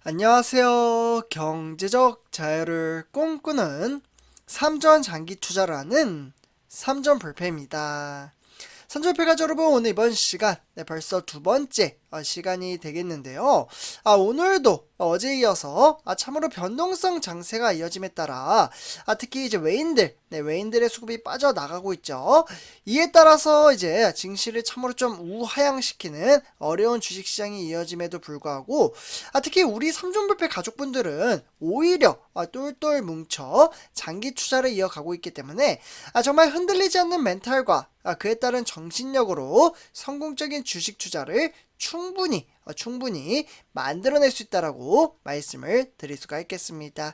안녕하세요. 경제적 자유를 꿈꾸는 삼전 장기 투자를 하는 삼전 불패입니다. 삼전불패 가족 여러분, 오늘 이번 시간 벌써 두 번째 시간이 되겠는데요. 오늘도 어제에 이어서 참으로 변동성 장세가 이어짐에 따라 특히 이제 외인들의 수급이 빠져나가고 있죠. 이에 따라서 이제 증시를 참으로 좀 우하향시키는 어려운 주식시장이 이어짐에도 불구하고 특히 우리 삼전불패 가족분들은 오히려 똘똘 뭉쳐 장기 투자를 이어가고 있기 때문에 정말 흔들리지 않는 멘탈과 그에 따른 정신력으로 성공적인 주식 투자를 충분히 만들어낼 수 있다라고 말씀을 드릴 수가 있겠습니다.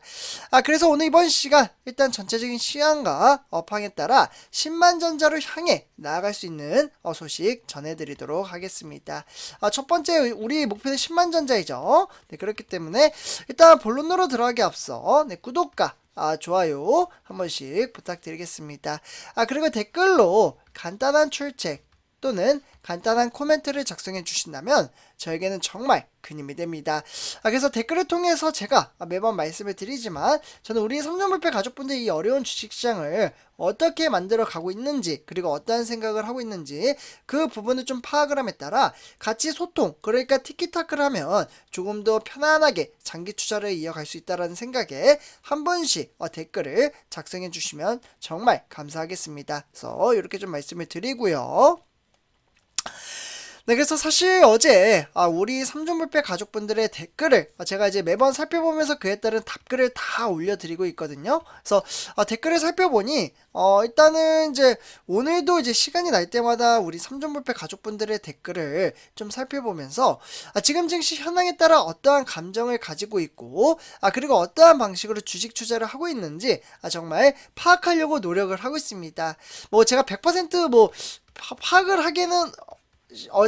그래서 오늘 이번 시간 일단 전체적인 시황과 업황에 따라 10만전자를 향해 나아갈 수 있는 소식 전해드리도록 하겠습니다. 첫 번째 우리 목표는 10만전자이죠. 그렇기 때문에 일단 본론으로 들어가기 앞서 구독과 좋아요 한 번씩 부탁드리겠습니다. 그리고 댓글로 간단한 출첵 또는 간단한 코멘트를 작성해 주신다면 저에게는 정말 큰 힘이 됩니다. 그래서 댓글을 통해서 제가 매번 말씀을 드리지만 저는 우리 삼전불패 가족분들이 이 어려운 주식시장을 어떻게 만들어 가고 있는지, 그리고 어떠한 생각을 하고 있는지 그 부분을 좀 파악을 함에 따라 같이 소통, 그러니까 티키타크를 하면 조금 더 편안하게 장기 투자를 이어갈 수 있다는 생각에 한 번씩 댓글을 작성해 주시면 정말 감사하겠습니다. 그래서 이렇게 좀 말씀을 드리고요. 그래서 사실 어제 우리 삼전불패 가족분들의 댓글을 제가 이제 매번 살펴보면서 그에 따른 답글을 다 올려드리고 있거든요. 그래서 댓글을 살펴보니 일단은 이제 오늘도 이제 시간이 날 때마다 우리 삼전불패 가족분들의 댓글을 좀 살펴보면서 지금 증시 현황에 따라 어떠한 감정을 가지고 있고 그리고 어떠한 방식으로 주식 투자를 하고 있는지 정말 파악하려고 노력을 하고 있습니다. 뭐 제가 100% 파악을 하기에는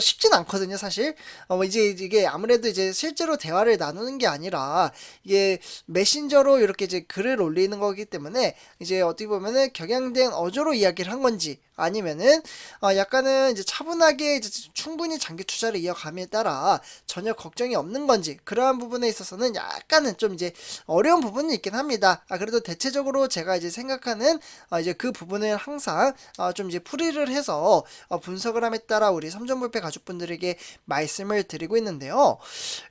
쉽진 않거든요, 사실. 이게 아무래도 이제 실제로 대화를 나누는 게 아니라 이게 메신저로 이렇게 이제 글을 올리는 거기 때문에 이제 어떻게 보면은 격양된 어조로 이야기를 한 건지 아니면은 약간은 이제 차분하게 이제 충분히 장기 투자를 이어감에 따라 전혀 걱정이 없는 건지 그러한 부분에 있어서는 약간은 좀 이제 어려운 부분이 있긴 합니다. 그래도 대체적으로 제가 이제 생각하는 이제 그 부분을 항상 좀 이제 풀이를 해서 분석을 함에 따라 우리 삼전불패 가족분들에게 말씀을 드리고 있는데요.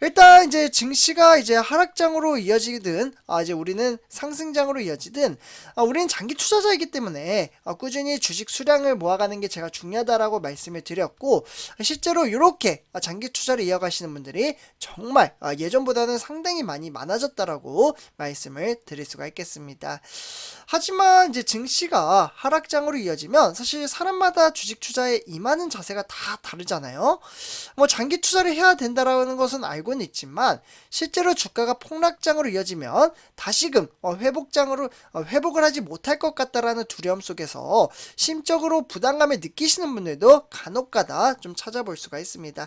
일단 이제 증시가 이제 하락장으로 이어지든 이제 우리는 상승장으로 이어지든 우리는 장기 투자자이기 때문에 꾸준히 주식 수량을 모아가는 게 제가 중요하다라고 말씀을 드렸고 실제로 이렇게 장기 투자를 이어가시는 분들이 정말 예전보다는 상당히 많아졌다라고 말씀을 드릴 수가 있겠습니다. 하지만 이제 증시가 하락장으로 이어지면 사실 사람마다 주식 투자에 임하는 자세가 다 다르잖아요. 뭐 장기 투자를 해야 된다라는 것은 알고는 있지만 실제로 주가가 폭락장으로 이어지면 다시금 회복을 하지 못할 것 같다라는 두려움 속에서 심적으로 부담감을 느끼시는 분들도 간혹가다 좀 찾아볼 수가 있습니다.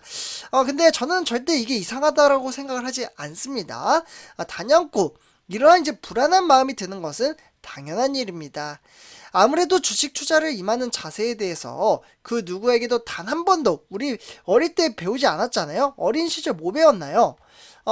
근데 저는 절대 이게 이상하다라고 생각을 하지 않습니다. 단연코 이러한 이제 불안한 마음이 드는 것은 당연한 일입니다. 아무래도 주식 투자를 임하는 자세에 대해서 그 누구에게도 단 한 번도 우리 어릴 때 배우지 않았잖아요. 어린 시절 뭐 배웠나요?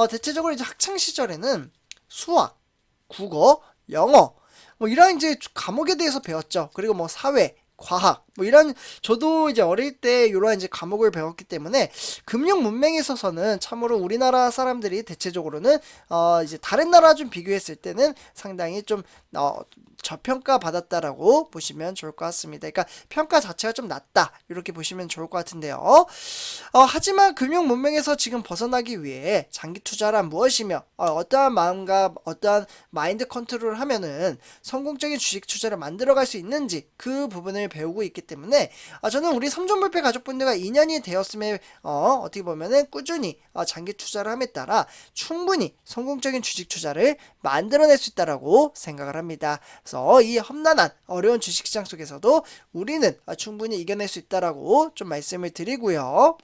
대체적으로 이제 학창 시절에는 수학, 국어, 영어 뭐 이런 이제 과목에 대해서 배웠죠. 그리고 뭐 사회, 과학 이런 저도 이제 어릴 때 이런 이제 과목을 배웠기 때문에 금융 문맹에 있어서는 참으로 우리나라 사람들이 대체적으로는 이제 다른 나라 좀 비교했을 때는 상당히 좀 저평가 받았다라고 보시면 좋을 것 같습니다. 그러니까 평가 자체가 좀 낮다 이렇게 보시면 좋을 것 같은데요. 하지만 금융 문맹에서 지금 벗어나기 위해 장기 투자란 무엇이며 어떠한 마음과 어떠한 마인드 컨트롤을 하면은 성공적인 주식 투자를 만들어갈 수 있는지 그 부분을 배우고 있기 때문에 저는 우리 삼전불패 가족분들과 인연이 되었음에 어떻게 보면은 꾸준히 장기 투자를 함에 따라 충분히 성공적인 주식 투자를 만들어낼 수 있다라고 생각을 합니다. 그래서 이 험난한 어려운 주식시장 속에서도 우리는 충분히 이겨낼 수 있다라고 좀 말씀을 드리고요.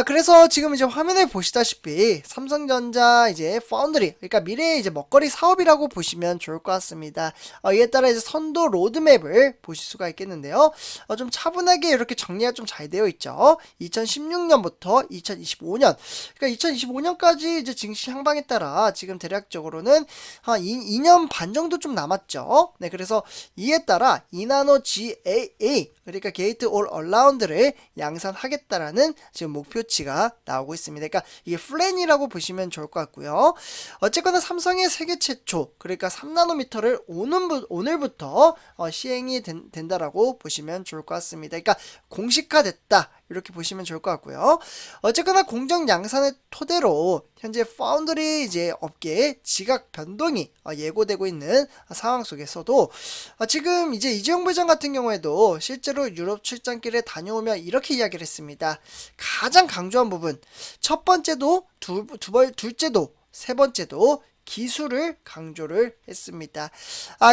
그래서 지금 이제 화면에 보시다시피 삼성전자 이제 파운드리, 그러니까 미래의 이제 먹거리 사업이라고 보시면 좋을 것 같습니다. 이에 따라 이제 선도 로드맵을 보실 수가 있겠는데요. 좀 차분하게 이렇게 정리가 좀 잘 되어 있죠. 2016년부터 2025년, 그러니까 2025년까지 이제 증시 향방에 따라 지금 대략적으로는 한 2년 반 정도 좀 남았죠. 네, 그래서 이에 따라 이나노 GAA, 그러니까 게이트 올 얼라운드를 양산하겠다라는 지금 목표치가 나오고 있습니다. 그러니까 이게 플랜이라고 보시면 좋을 것 같고요. 어쨌거나 삼성의 세계 최초, 그러니까 3나노미터를 오늘부터 시행이 된다라고 보시면 좋을 것 같습니다. 그러니까 공식화됐다, 이렇게 보시면 좋을 것 같고요. 어쨌거나 공정 양산의 토대로 현재 파운드리 이제 업계의 지각 변동이 예고되고 있는 상황 속에서도 지금 이제 이재용 부회장 같은 경우에도 실제로 유럽 출장길에 다녀오며 이렇게 이야기를 했습니다. 가장 강조한 부분, 첫 번째도 둘째도 세 번째도 기술을 강조를 했습니다.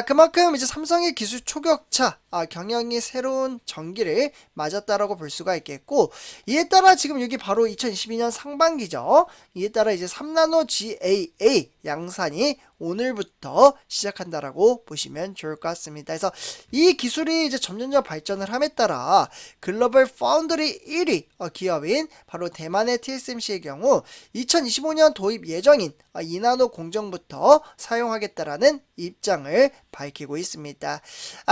그만큼 이제 삼성의 기술 초격차, 경영이 새로운 전기를 맞았다라고 볼 수가 있겠고, 이에 따라 지금 여기 바로 2022년 상반기죠. 이에 따라 이제 3나노 GAA 양산이 오늘부터 시작한다라고 보시면 좋을 것 같습니다. 그래서 이 기술이 이제 점점점 발전을 함에 따라 글로벌 파운드리 1위 기업인 바로 대만의 TSMC의 경우 2025년 도입 예정인 이나노 공정부터 사용하겠다라는 입장을 밝히고 있습니다.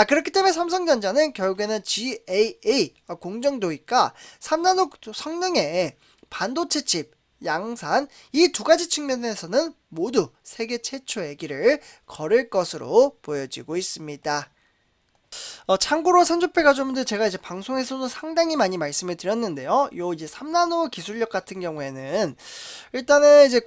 그렇기 때문에 삼성전자는 결국에는 GAA 공정 도입과 3나노 성능의 반도체 칩 양산, 이 두 가지 측면에서는 모두 세계 최초의 길을 걸을 것으로 보여지고 있습니다. 참고로 산조페 가족분들, 제가 이제 방송에서도 상당히 많이 말씀을 드렸는데요. 요 이제 3나노 기술력 같은 경우에는 일단은 이제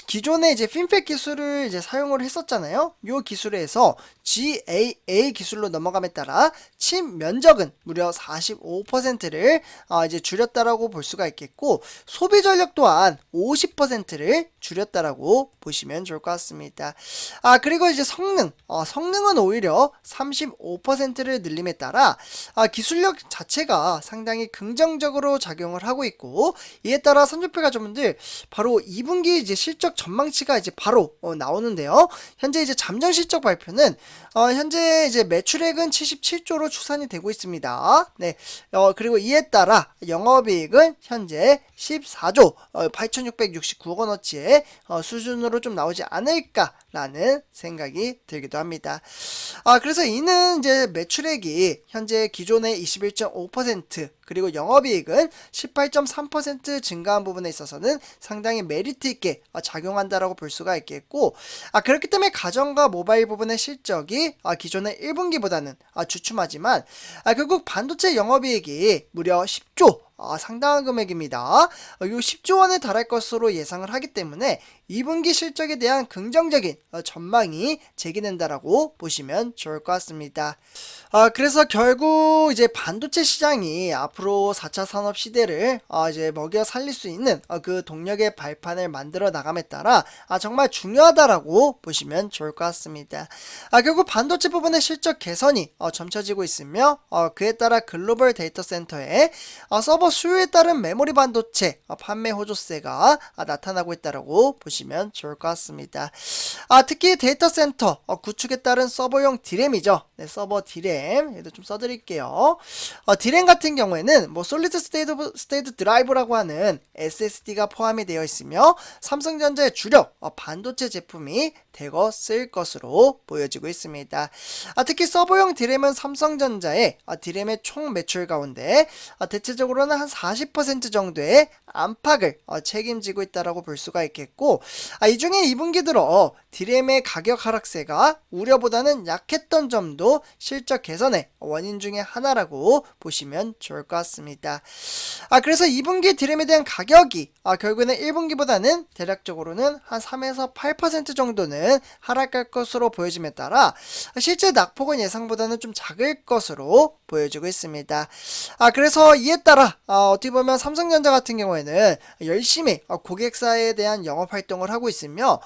기존의 이제 핀팻 기술을 이제 사용을 했었잖아요. 요 기술에서 GAA 기술로 넘어감에 따라 칩 면적은 무려 45%를 이제 줄였다라고 볼 수가 있겠고, 소비 전력 또한 50%를 줄였다라고 보시면 좋을 것 같습니다. 그리고 이제 성능은 오히려 35%를 늘림에 따라 기술력 자체가 상당히 긍정적으로 작용을 하고 있고, 이에 따라 산조페 가족분들 바로 2분기 이제 실적 전망치가 이제 바로 나오는데요. 현재 이제 잠정 실적 발표는 현재 이제 매출액은 77조로 추산이 되고 있습니다. 네. 그리고 이에 따라 영업이익은 현재 14조 8,669억 원어치의 수준으로 좀 나오지 않을까라는 생각이 들기도 합니다. 그래서 이는 이제 매출액이 현재 기존의 21.5% 그리고 영업이익은 18.3% 증가한 부분에 있어서는 상당히 메리트 있게 작용한다라고 볼 수가 있겠고, 그렇기 때문에 가전과 모바일 부분의 실적이 기존의 1분기보다는 주춤하지만 결국 반도체 영업이익이 무려 10조 상당한 금액입니다. 이 10조 원에 달할 것으로 예상을 하기 때문에 2분기 실적에 대한 긍정적인 전망이 제기된다라고 보시면 좋을 것 같습니다. 그래서 결국 이제 반도체 시장이 앞으로 4차 산업 시대를 이제 먹여 살릴 수 있는 그 동력의 발판을 만들어 나감에 따라 정말 중요하다라고 보시면 좋을 것 같습니다. 결국 반도체 부분의 실적 개선이 점쳐지고 있으며 그에 따라 글로벌 데이터 센터의 서버 수요에 따른 메모리 반도체 판매 호조세가 나타나고 있다라고 보시면 좋을 것 같습니다. 특히 데이터 센터 구축에 따른 서버용 디램이죠. 네, 서버 디램 얘도 좀 써드릴게요. 디램 같은 경우에는 뭐 솔리드 스테이트 드라이브라고 하는 SSD가 포함이 되어 있으며 삼성전자의 주력 반도체 제품이 대거 쓰일 것으로 보여지고 있습니다. 특히 서버용 디램은 삼성전자의 디램의 총 매출 가운데 대체적으로는 한 40% 정도의 안팎을 책임지고 있다라고 볼 수가 있겠고, 이 중에 2분기 들어 디램의 가격 하락세가 우려보다는 약했던 점도 실적 개선의 원인 중에 하나라고 보시면 좋을 것 같습니다. 그래서 2분기 디램에 대한 가격이 결국에는 1분기보다는 대략적으로는 한 3에서 8% 정도는 하락할 것으로 보여짐에 따라 실제 낙폭은 예상보다는 좀 작을 것으로 보여지고 있습니다. 그래서 이에 따라 어떻게 보면 삼성전자 같은 경우에는 열심히 고객사에 대한 영업 활동을 하고 있으며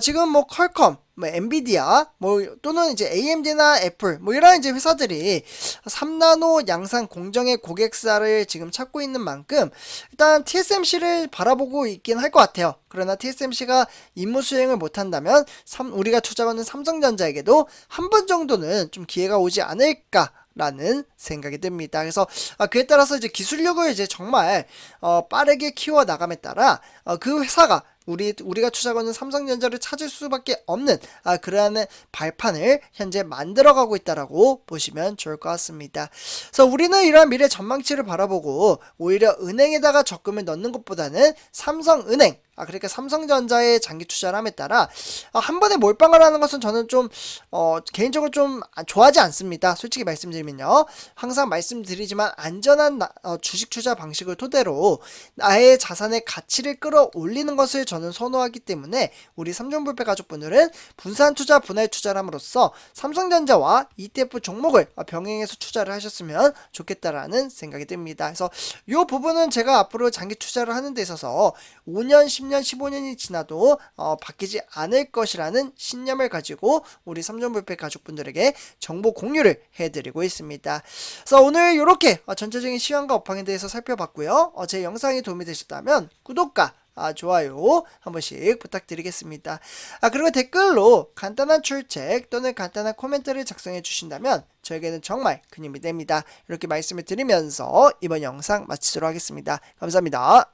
지금 뭐 퀄컴, 뭐 엔비디아, 뭐 또는 이제 AMD나 애플, 뭐 이런 이제 회사들이 3나노 양산 공정의 고객사를 지금 찾고 있는 만큼 일단 TSMC를 바라보고 있긴 할 것 같아요. 그러나 TSMC가 임무 수행을 못한다면 우리가 투자하는 삼성전자에게도 한 번 정도는 좀 기회가 오지 않을까. 라는 생각이 듭니다. 그래서 그에 따라서 이제 기술력을 이제 정말 빠르게 키워 나감에 따라 그 회사가 우리가 투자하는 삼성전자를 찾을 수밖에 없는 그러한 발판을 현재 만들어가고 있다라고 보시면 좋을 것 같습니다. 그래서 우리는 이러한 미래 전망치를 바라보고 오히려 은행에다가 적금을 넣는 것보다는 삼성은행 그러니까 삼성전자에 장기 투자를 함에 따라 한 번에 몰빵을 하는 것은 저는 좀 개인적으로 좀 좋아하지 않습니다. 솔직히 말씀드리면요. 항상 말씀드리지만 안전한 주식 투자 방식을 토대로 나의 자산의 가치를 끌어올리는 것을 저는 선호하기 때문에 우리 삼종불패 가족분들은 분산 투자, 분할 투자를 함으로써 삼성전자와 ETF 종목을 병행해서 투자를 하셨으면 좋겠다라는 생각이 듭니다. 그래서 이 부분은 제가 앞으로 장기 투자를 하는 데 있어서 5년, 10년, 15년이 지나도 바뀌지 않을 것이라는 신념을 가지고 우리 삼종불패 가족분들에게 정보 공유를 해드리고 있습니다. 그래서 오늘 이렇게 전체적인 시황과 업황에 대해서 살펴봤고요. 제 영상이 도움이 되셨다면 구독과 좋아요 한 번씩 부탁드리겠습니다. 그리고 댓글로 간단한 출첵 또는 간단한 코멘트를 작성해 주신다면 저에게는 정말 큰 힘이 됩니다. 이렇게 말씀을 드리면서 이번 영상 마치도록 하겠습니다. 감사합니다.